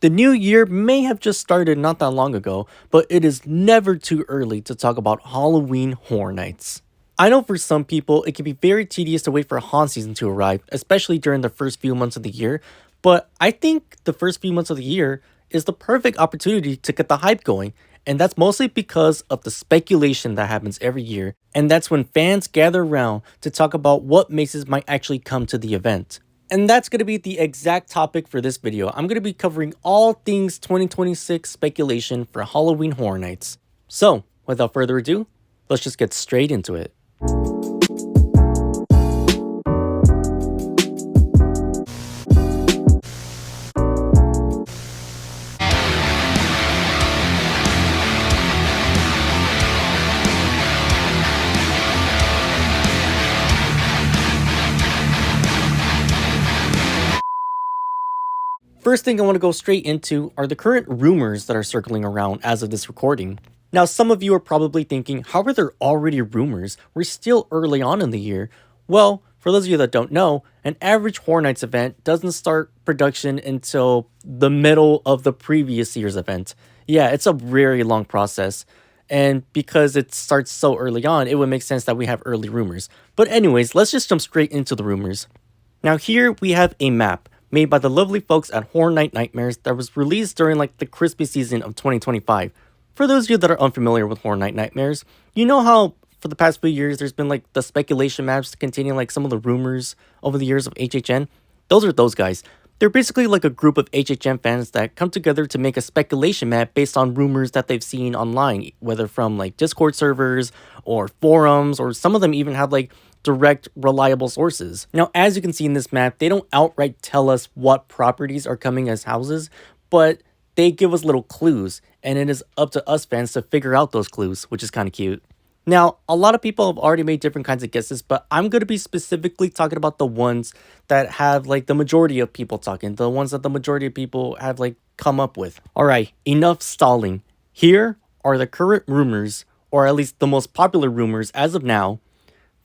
The new year may have just started not that long ago, but it is never too early to talk about Halloween Horror Nights. I know for some people it can be very tedious to wait for haunt season to arrive, especially during the first few months of the year, but I think the first few months of the year is the perfect opportunity to get the hype going, and that's mostly because of the speculation that happens every year, and that's when fans gather around to talk about what maces might actually come to the event. And that's going to be the exact topic for this video. I'm going to be covering all things 2026 speculation for Halloween Horror Nights. So, without further ado, let's just get straight into it. First thing I want to go straight into are the current rumors that are circling around as of this recording. Now, some of you are probably thinking, how are there already rumors? We're still early on in the year. Well, for those of you that don't know, an average Horror Nights event doesn't start production until the middle of the previous year's event. Yeah, it's a very long process. And because it starts so early on, it would make sense that we have early rumors. But anyways, let's just jump straight into the rumors. Now here we have a map made by the lovely folks at Horror Night Nightmares that was released during like the Christmas season of 2025. For those of you that are unfamiliar with Horror Night Nightmares, you know how for the past few years there's been like the speculation maps containing like some of the rumors over the years of HHN? Those are those guys. They're basically like a group of HHN fans that come together to make a speculation map based on rumors that they've seen online, whether from like Discord servers or forums, or some of them even have like direct, reliable sources. Now, as you can see in this map, they don't outright tell us what properties are coming as houses, but they give us little clues, and it is up to us fans to figure out those clues, which is kind of cute. Now, a lot of people have already made different kinds of guesses, but I'm going to be specifically talking about the ones that have like the majority of people talking, the ones that the majority of people have like come up with. All right, enough stalling. Here are the current rumors, or at least the most popular rumors as of now,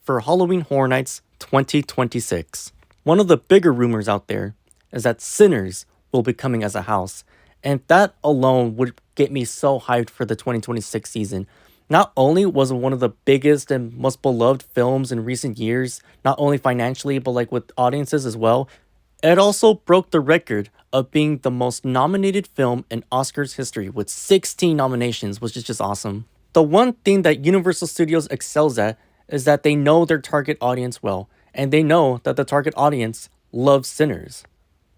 for Halloween Horror Nights 2026. One of the bigger rumors out there is that Sinners will be coming as a house, and that alone would get me so hyped for the 2026 season. Not only was it one of the biggest and most beloved films in recent years, not only financially but like with audiences as well, it also broke the record of being the most nominated film in Oscars history with 16 nominations, which is just awesome. The one thing that Universal Studios excels at is that they know their target audience well, and they know that the target audience loves Sinners.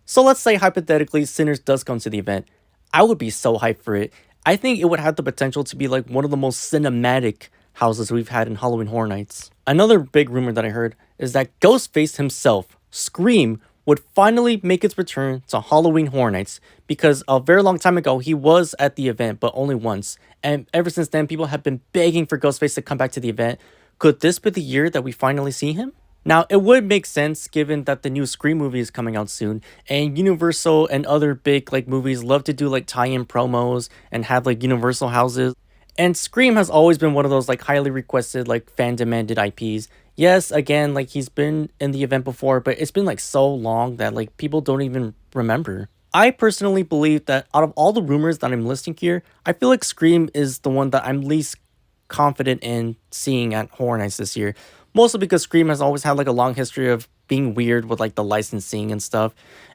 So let's say hypothetically Sinners does come to the event. I would be so hyped for it. I think it would have the potential to be like one of the most cinematic houses we've had in Halloween Horror Nights. Another big rumor that I heard is that Ghostface himself, Scream, would finally make its return to Halloween Horror Nights, because a very long time ago he was at the event but only once, and ever since then people have been begging for Ghostface to come back to the event. Could this be the year that we finally see him? Now, it would make sense given that the new Scream movie is coming out soon, and Universal and other big like movies love to do like tie-in promos and have like Universal houses. And Scream has always been one of those like highly requested like fan demanded IPs. Yes, again, like he's been in the event before, but it's been like so long that like people don't even remember. I personally believe that out of all the rumors that I'm listing here, I feel like Scream is the one that I'm least confident in seeing at Horror Nights this year, mostly because Scream has always had like a long history of being weird with like the licensing and stuff.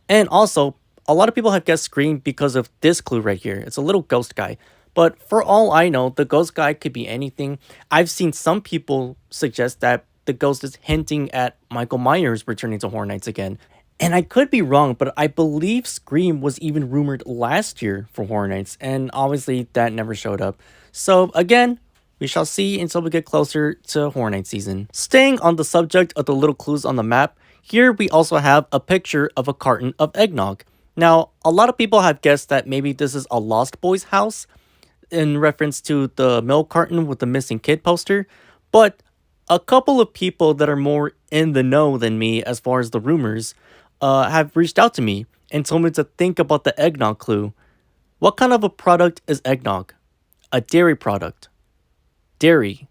And also, a lot of people have guessed Scream because of this clue right here. It's a little ghost guy, but for all I know, the ghost guy could be anything. I've seen some people suggest that the ghost is hinting at Michael Myers returning to Horror Nights again. And I could be wrong, but I believe Scream was even rumored last year for Horror Nights, and obviously that never showed up. So again, we shall see until we get closer to Horror Nights season. Staying on the subject of the little clues on the map, here we also have a picture of a carton of eggnog. Now, a lot of people have guessed that maybe this is a Lost Boys house in reference to the milk carton with the missing kid poster, but a couple of people that are more in the know than me as far as the rumors have reached out to me and told me to think about the eggnog clue. What kind of a product is eggnog? A dairy product. Dairy,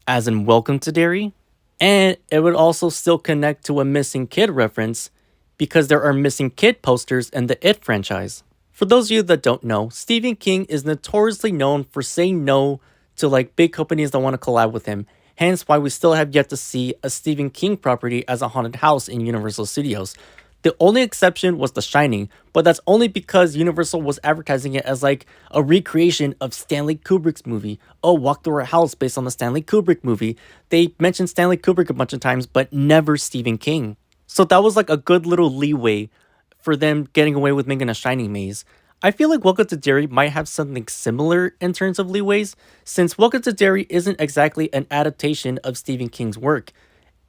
as in welcome to dairy. And it would also still connect to a missing kid reference because there are missing kid posters in the It franchise. For those of you that don't know, Stephen King is notoriously known for saying no to like big companies that want to collab with him. Hence why we still have yet to see a Stephen King property as a haunted house in Universal Studios. The only exception was The Shining, but that's only because Universal was advertising it as like a recreation of Stanley Kubrick's movie. Oh, walk through our house based on the Stanley Kubrick movie. They mentioned Stanley Kubrick a bunch of times, but never Stephen King. So that was like a good little leeway for them getting away with making a Shining maze. I feel like Welcome to Derry might have something similar in terms of leeways, since Welcome to Derry isn't exactly an adaptation of Stephen King's work.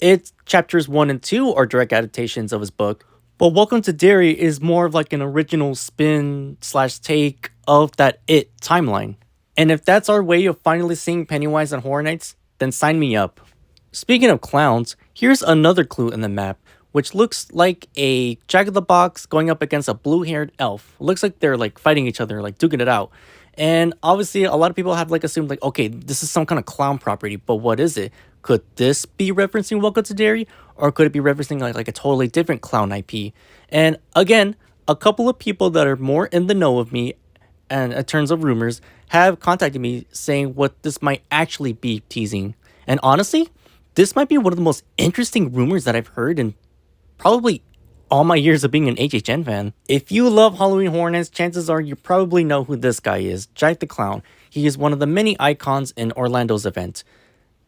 Its chapters 1 and 2 are direct adaptations of his book, but Welcome to Derry is more of like an original spin slash take of that It timeline. And if that's our way of finally seeing Pennywise and Horror Nights, then sign me up. Speaking of clowns, here's another clue in the map, which looks like a Jack-in-the-Box going up against a blue-haired elf. It looks like they're like fighting each other, like duking it out. And obviously, a lot of people have like assumed like, okay, this is some kind of clown property, but what is it? Could this be referencing Welcome to Derry, or could it be referencing like a totally different clown IP? And again, a couple of people that are more in the know of me, and in terms of rumors, have contacted me saying what this might actually be teasing. And honestly, this might be one of the most interesting rumors that I've heard in probably all my years of being an HHN fan. If you love Halloween Horror Nights, chances are you probably know who this guy is, Jack the Clown. He is one of the many icons in Orlando's event.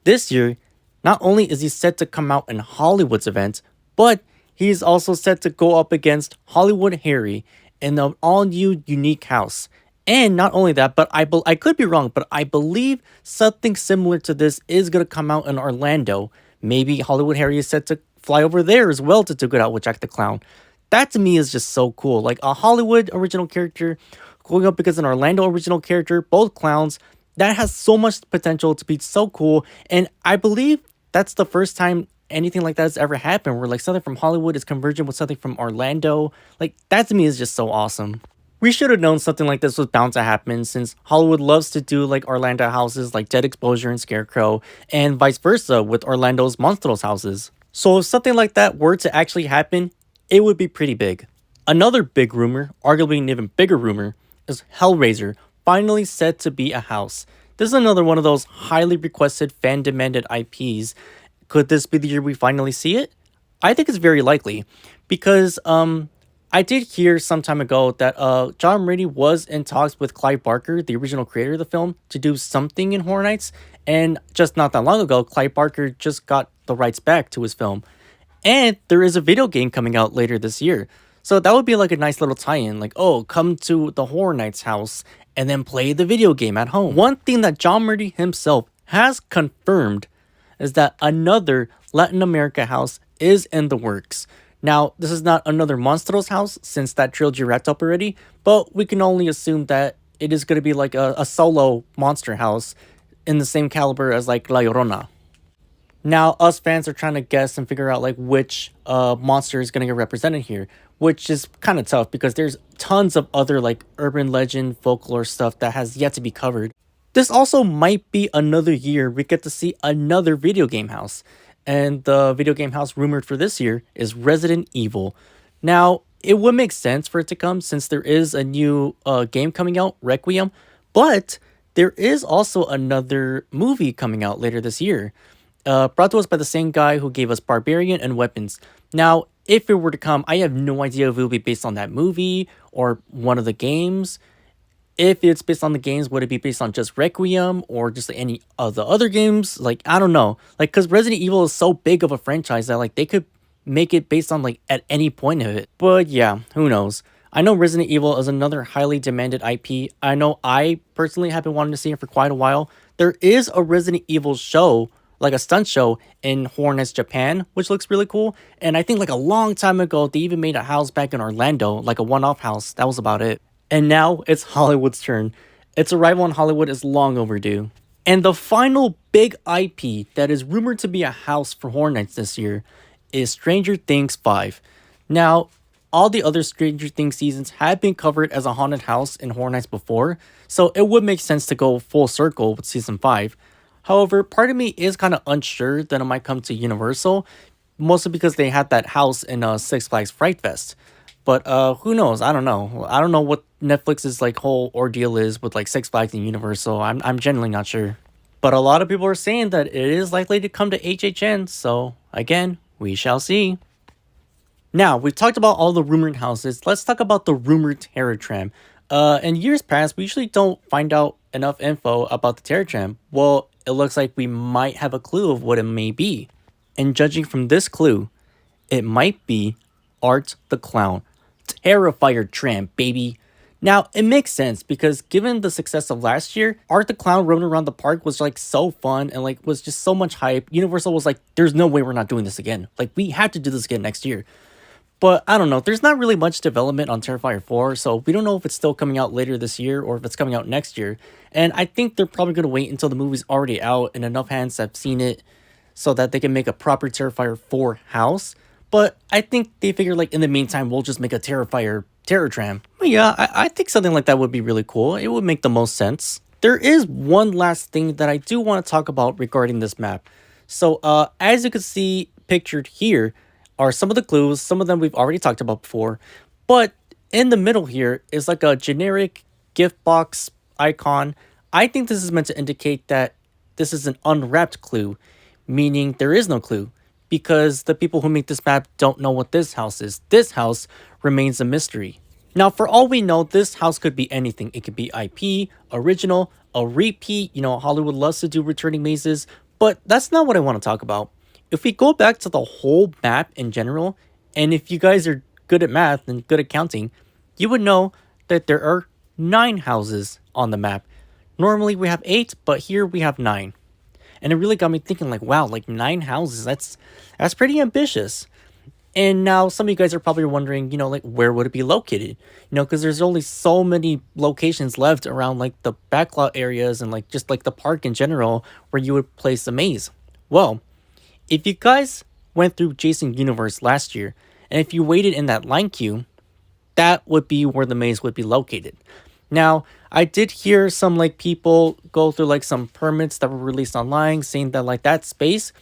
This year, not only is he set to come out in Hollywood's event, but he's also set to go up against Hollywood Harry in the all-new unique house. And not only that, but I could be wrong, but I believe something similar to this is going to come out in Orlando. Maybe Hollywood Harry is set to fly over there as well to duke it out with Jack the Clown. That to me is just so cool. Like a Hollywood original character going up against an Orlando original character, both clowns. That has so much potential to be so cool. And I believe that's the first time anything like that has ever happened, where like something from Hollywood is converging with something from Orlando. Like that to me is just so awesome. We should have known something like this was bound to happen, since Hollywood loves to do like Orlando houses like Dead Exposure and Scarecrow, and vice versa with Orlando's Monstros houses. So if something like that were to actually happen, it would be pretty big. Another big rumor, arguably an even bigger rumor, is Hellraiser finally set to be a house. This is another one of those highly requested fan demanded IPs. Could this be the year we finally see it? I think it's very likely, because I did hear some time ago that John Murray was in talks with Clive Barker, the original creator of the film, to do something in Horror Nights, and just not that long ago, Clive Barker just got the rights back to his film. And there is a video game coming out later this year. So that would be like a nice little tie-in, like, oh, come to the Horror Nights house and then play the video game at home. One thing that John Murray himself has confirmed is that another Latin America house is in the works. Now, this is not another Monstros house, since that trilogy wrapped up already, but we can only assume that it is going to be like a solo monster house in the same caliber as like La Llorona. Now, us fans are trying to guess and figure out like which monster is going to get represented here, which is kind of tough because there's tons of other like urban legend, folklore stuff that has yet to be covered. This also might be another year we get to see another video game house. And the video game house rumored for this year is Resident Evil. Now, it would make sense for it to come since there is a new game coming out, Requiem, but there is also another movie coming out later this year, brought to us by the same guy who gave us Barbarian and Weapons. Now, if it were to come, I have no idea if it will be based on that movie or one of the games. If it's based on the games, would it be based on just Requiem or just like any of the other games? Like, I don't know. Like, because Resident Evil is so big of a franchise that like they could make it based on like at any point of it. But yeah, who knows? I know Resident Evil is another highly demanded IP. I know I personally have been wanting to see it for quite a while. There is a Resident Evil show, like a stunt show in Horror Nights, Japan, which looks really cool. And I think like a long time ago, they even made a house back in Orlando, like a one-off house. That was about it. And now it's Hollywood's turn. Its arrival in Hollywood is long overdue. And the final big IP that is rumored to be a house for Horror Nights this year is Stranger Things 5. Now, all the other Stranger Things seasons have been covered as a haunted house in Horror Nights before, so it would make sense to go full circle with season 5. However, part of me is kind of unsure that it might come to Universal, mostly because they had that house in Six Flags Fright Fest. But who knows? I don't know. I don't know what Netflix's like whole ordeal is with like Six Flags and Universal. I'm genuinely not sure. But a lot of people are saying that it is likely to come to HHN, so again, we shall see. Now, we've talked about all the rumored houses. Let's talk about the rumored Terror Tram. In years past, we usually don't find out enough info about the Terror Tram. Well, it looks like we might have a clue of what it may be. And judging from this clue, it might be Art the Clown. Terrifier Tram, baby. Now, it makes sense because given the success of last year, Art the Clown roaming around the park was like so fun and like was just so much hype. Universal was like, there's no way we're not doing this again. Like, we have to do this again next year. But I don't know, there's not really much development on Terrifier 4, so we don't know if it's still coming out later this year or if it's coming out next year. And I think they're probably going to wait until the movie's already out and enough hands have seen it so that they can make a proper Terrifier 4 house. But I think they figure like in the meantime, we'll just make a Terrifier Terror Tram. But yeah, I think something like that would be really cool. It would make the most sense. There is one last thing that I do want to talk about regarding this map. So as you can see pictured here, are some of the clues. Some of them we've already talked about before. But in the middle here is like a generic gift box icon. I think this is meant to indicate that this is an unwrapped clue, meaning there is no clue, because the people who make this map don't know what this house is. This house remains a mystery. Now, for all we know, this house could be anything. It could be IP, original, a repeat. You know, Hollywood loves to do returning mazes, but that's not what I want to talk about. If we go back to the whole map in general, and if you guys are good at math and good at counting, you would know that there are 9 houses on the map. Normally we have 8, but here we have 9. And it really got me thinking like, wow, like 9 houses, that's pretty ambitious. And now some of you guys are probably wondering, you know, like where would it be located? You know, because there's only so many locations left around like the backlot areas and like just like the park in general where you would place a maze. Well, if you guys went through Jason Universe last year, and if you waited in that line queue, that would be where the maze would be located. Now, I did hear some like people go through like some permits that were released online saying that like that space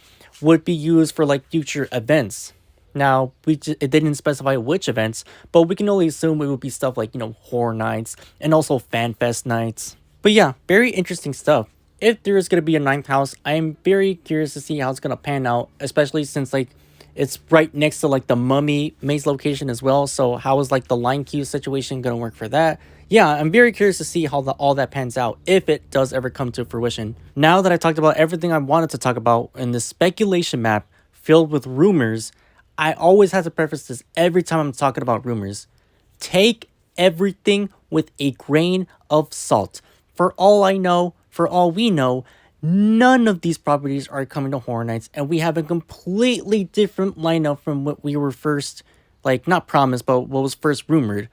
would be used for like future events. Now, it didn't specify which events, but we can only assume it would be stuff like, you know, horror nights and also fan fest nights. But yeah, very interesting stuff. If there is going to be a 9th house, I'm very curious to see how it's going to pan out, especially since like it's right next to like the Mummy maze location as well. So how is like the line queue situation going to work for that? Yeah, I'm very curious to see how all that pans out if it does ever come to fruition. Now that I talked about everything I wanted to talk about in this speculation map filled with rumors, I always have to preface this every time I'm talking about rumors. Take everything with a grain of salt. For all I know, for all we know, none of these properties are coming to Horror Nights, and we have a completely different lineup from what we were first, like, not promised, but what was first rumored.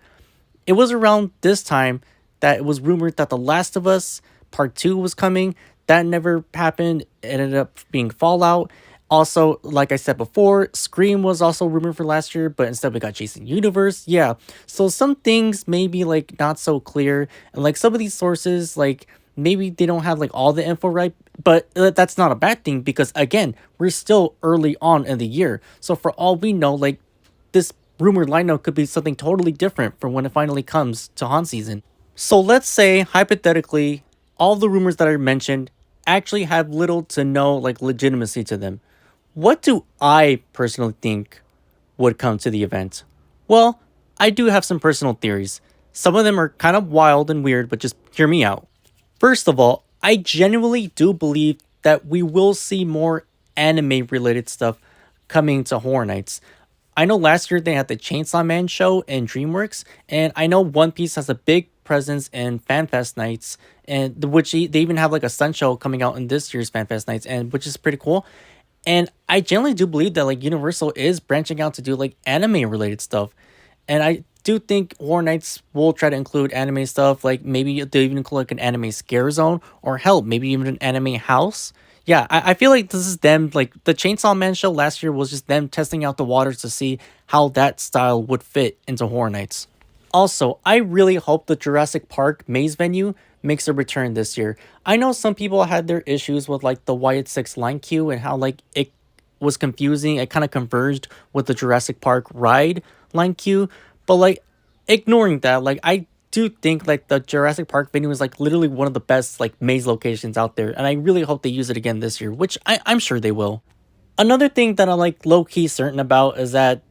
It was around this time that it was rumored that The Last of Us Part 2 was coming. That never happened. It ended up being Fallout. Also, like I said before, Scream was also rumored for last year, but instead we got Jason Universe. Yeah, so some things may be, like, not so clear, and, like, some of these sources, like, maybe they don't have like all the info right, but that's not a bad thing because again, we're still early on in the year. So for all we know, like this rumored lineup could be something totally different from when it finally comes to haunt season. So let's say hypothetically, all the rumors that I mentioned actually have little to no like legitimacy to them. What do I personally think would come to the event? Well, I do have some personal theories. Some of them are kind of wild and weird, but just hear me out. First of all, I genuinely do believe that we will see more anime-related stuff coming to Horror Nights. I know last year they had the Chainsaw Man show in DreamWorks, and I know One Piece has a big presence in FanFest nights, and they even have like a Sun show coming out in this year's FanFest nights, and which is pretty cool. And I generally do believe that like Universal is branching out to do like anime-related stuff, and I do think Horror Nights will try to include anime stuff, like maybe they'll even include like an anime scare zone, or hell, maybe even an anime house. Yeah, I feel like this is them, like the Chainsaw Man show last year was just them testing out the waters to see how that style would fit into Horror Nights. Also, I really hope the Jurassic Park maze venue makes a return this year. I know some people had their issues with like the Wyatt 6 line queue and how like it was confusing. It kind of converged with the Jurassic Park ride line queue. But like ignoring that, like I do think like the Jurassic Park venue is like literally one of the best like maze locations out there, and I really hope they use it again this year, which I'm sure they will. Another thing that I'm like low-key certain about is that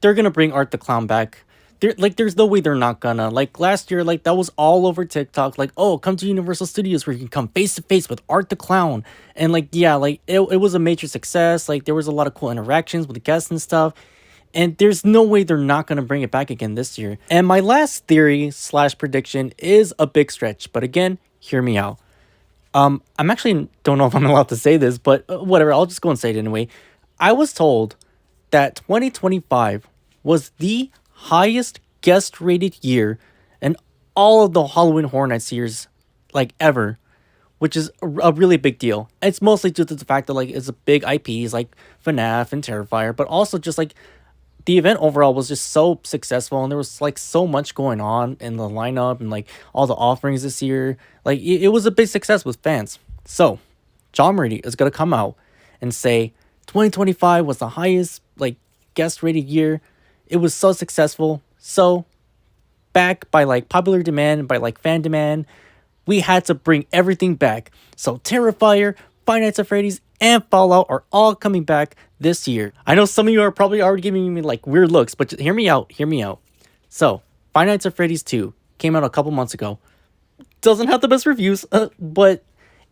they're gonna bring Art the Clown back. There's no way they're not gonna. Like last year, like that was all over TikTok. Like, oh, come to Universal Studios where you can come face to face with Art the Clown. And like, yeah, like it was a major success. Like there was a lot of cool interactions with the guests and stuff. And there's no way they're not gonna bring it back again this year. And my last theory slash prediction is a big stretch, but again, hear me out. I'm actually don't know if I'm allowed to say this, but whatever. I'll just go and say it anyway. I was told that 2025 was the highest guest rated year in all of the Halloween Horror Nights years, like ever, which is a really big deal. It's mostly due to the fact that like it's a big IPs like FNAF and Terrifier, but also just like the event overall was just so successful, and there was like so much going on in the lineup and like all the offerings this year. Like it was a big success with fans. So John Murdy is gonna come out and say 2025 was the highest like guest rated year. It was so successful. So back by like popular demand, by like fan demand, we had to bring everything back. So Terrifier, Five Nights at Freddy's, and Fallout are all coming back this year. I know some of you are probably already giving me like weird looks, but hear me out, hear me out. So Five Nights at Freddy's 2 came out a couple months ago. Doesn't have the best reviews, but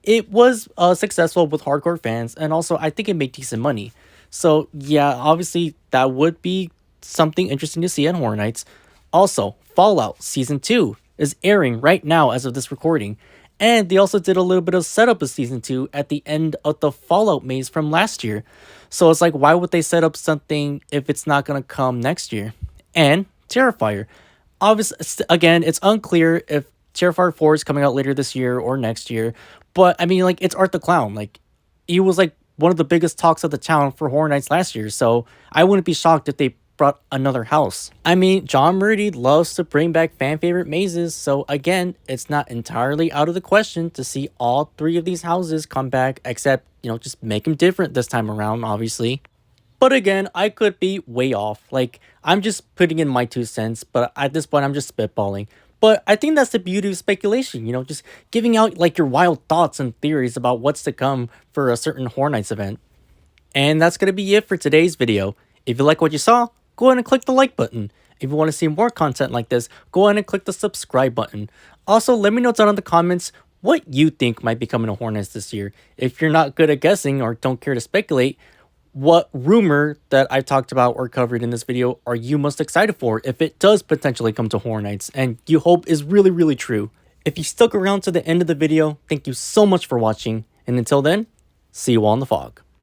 it was successful with hardcore fans, and also I think it made decent money. So yeah, obviously that would be something interesting to see at Horror Nights. Also, Fallout Season 2 is airing right now as of this recording. And they also did a little bit of setup of Season 2 at the end of the Fallout maze from last year. So it's like, why would they set up something if it's not going to come next year? And Terrifier. Obviously, again, it's unclear if Terrifier 4 is coming out later this year or next year. But, I mean, like, it's Art the Clown. Like, he was, like, one of the biggest talks of the town for Horror Nights last year. So I wouldn't be shocked if they brought another house. I mean, John Murdy loves to bring back fan favorite mazes, so again, it's not entirely out of the question to see all three of these houses come back, except, you know, just make them different this time around, obviously. But again, I could be way off. Like, I'm just putting in my 2 cents, but at this point, I'm just spitballing. But I think that's the beauty of speculation, you know, just giving out, like, your wild thoughts and theories about what's to come for a certain Horror Nights event. And that's going to be it for today's video. If you like what you saw, go ahead and click the like button. If you want to see more content like this, go ahead and click the subscribe button. Also, let me know down in the comments what you think might be coming to Horror Nights this year. If you're not good at guessing or don't care to speculate, what rumor that I talked about or covered in this video are you most excited for if it does potentially come to Horror Nights and you hope is really, really true? If you stuck around to the end of the video, thank you so much for watching. And until then, see you all in the fog.